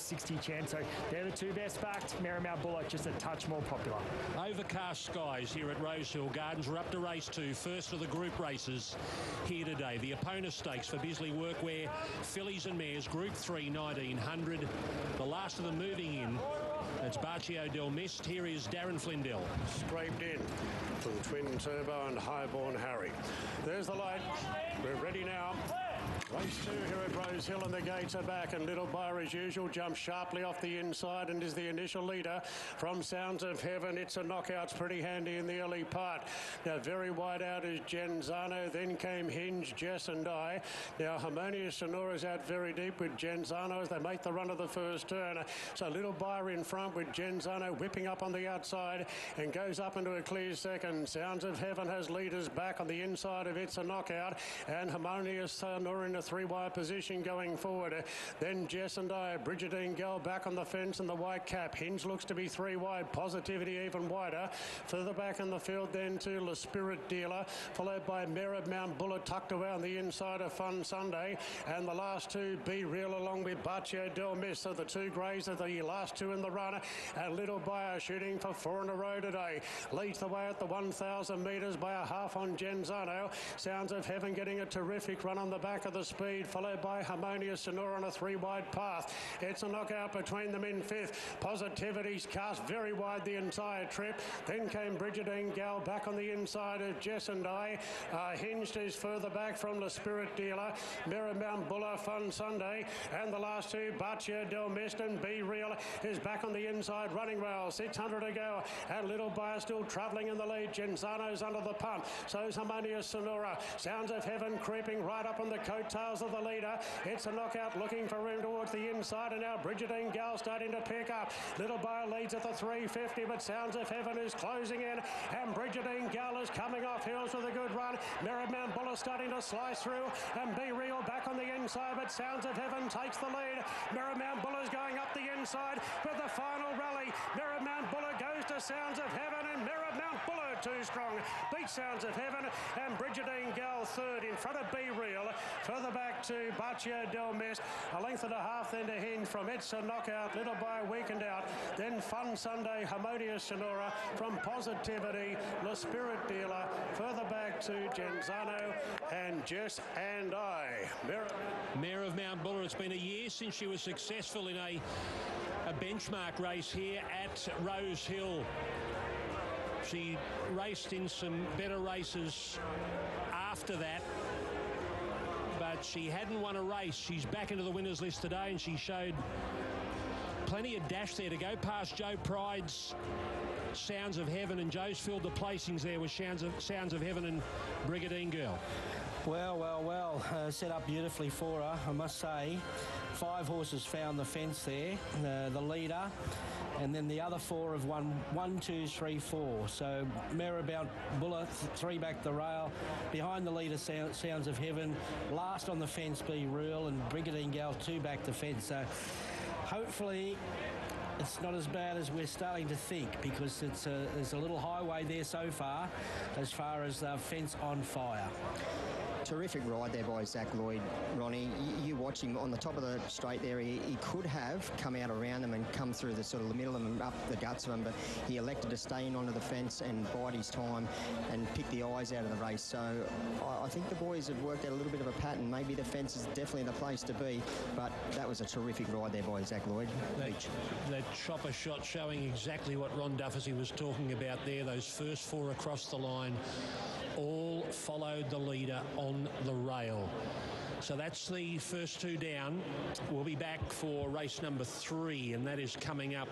60 chance. So they're the two best backed. Mare of Mt Buller just a touch more popular. Overcast skies here at Rosehill Gardens. We're up to race 2, first of the group races here today. The Epona Stakes for Bisley Workwear, fillies and mares, Group 3, 1900. The last of them moving in. That's Barcio Del Mist. Here is Darren Flindell. Scraped in from Twin Turbo and Highborn Harry. There's the light. We're ready now. Race 2 here at Rosehill, and the gates are back, and Little Buyer as usual jumps sharply off the inside and is the initial leader from Sounds of Heaven. It's a knockout's pretty handy in the early part. Now very wide out is Genzano, then came Hinge, Jess and I. Now Harmonious Sonora's out very deep with Genzano as they make the run of the first turn. So Little Buyer in front with Genzano whipping up on the outside and goes up into a clear second. Sounds of Heaven has leaders back on the inside of It's a Knockout, and Harmonious Sonora in a 3-wide position going forward. Then Jess and I, Brigidine Gal back on the fence and the white cap. Hinge looks to be 3 wide, Positivity even wider. Further back in the field then to La Spirit Dealer, followed by Mare of Mt Buller tucked away on the inside of Fun Sunday, and the last 2 Be Real along with Barcio Del Mist. So the 2 greys are the last 2 in the run, and Little Buyer shooting for 4 in a row today. Leads the way at the 1,000 metres by a half on Genzano. Sounds of Heaven getting a terrific run on the back of the speed, followed by Harmonious Sonora on a 3-wide path. It's a knockout between them in 5th. Positivity's cast very wide the entire trip. Then came Brigidine Gal back on the inside of Jess and I. Hinged is further back from the Spirit Dealer. Mare of Mt Buller, Fun Sunday. And the last 2, Barcio Del Mist and Be Real is back on the inside running rail. 600 to go. And Little Buyer still travelling in the lead. Genzano's under the pump. So's Harmonious Sonora. Sounds of Heaven creeping right up on the coattails of the leader. It's a knockout looking for room towards the inside, and now Brigidine Gal starting to pick up. Little Buyer leads at the 350, but Sounds of Heaven is closing in, and Brigidine Gal is coming off heels with a good run. Mare of Mt Buller starting to slice through, and Be Real back on the inside, but Sounds of Heaven takes the lead. Mare of Mt Buller's going up the inside with the final rally. Mare of Mt Buller goes to Sounds of Heaven, and Mare of Mt Buller too strong beats Sounds of Heaven, and Brigidine Gal third in front of Be Real. Further back to Barcio Del Mist, a length and a half then to Hinge from It's a Knockout. Little Buyer weakened out. Then Fun Sunday, Harmonious Sonora from Positivity, La Spirit Dealer. Further back to Genzano and Jess and I. Mare of Mt Buller, it's been a year since she was successful in a benchmark race here at Rosehill. She raced in some better races after that, but she hadn't won a race. She's back into the winners list today, and she showed plenty of dash there to go past Joe Pride's Sounds of Heaven, and Joe's filled the placings there with Sounds of Heaven and Brigidine Girl. Well, set up beautifully for her, I must say. 5 horses found the fence there, the leader, and then the other 4 have won 1, 2, 3, 4. So Mare of Mt Buller, 3 back the rail. Behind the leader, Sounds of Heaven. Last on the fence, Be Real, and Brigidine Gal 2 back the fence. So hopefully it's not as bad as we're starting to think, because there's a little highway there so far as fence on fire. Terrific ride there by Zac Lloyd, Ronnie. You watch him on the top of the straight there. He could have come out around them and come through the sort of the middle of them, up the guts of them, but he elected to stay in onto the fence and bide his time and pick the eyes out of the race. So I think the boys have worked out a little bit of a pattern. Maybe the fence is definitely the place to be, but that was a terrific ride there by Zac Lloyd. That chopper shot showing exactly what Ron Dufficy was talking about there. Those first 4 across the line all followed the leader on the rail. So that's the first 2 down. We'll be back for race number 3, and that is coming up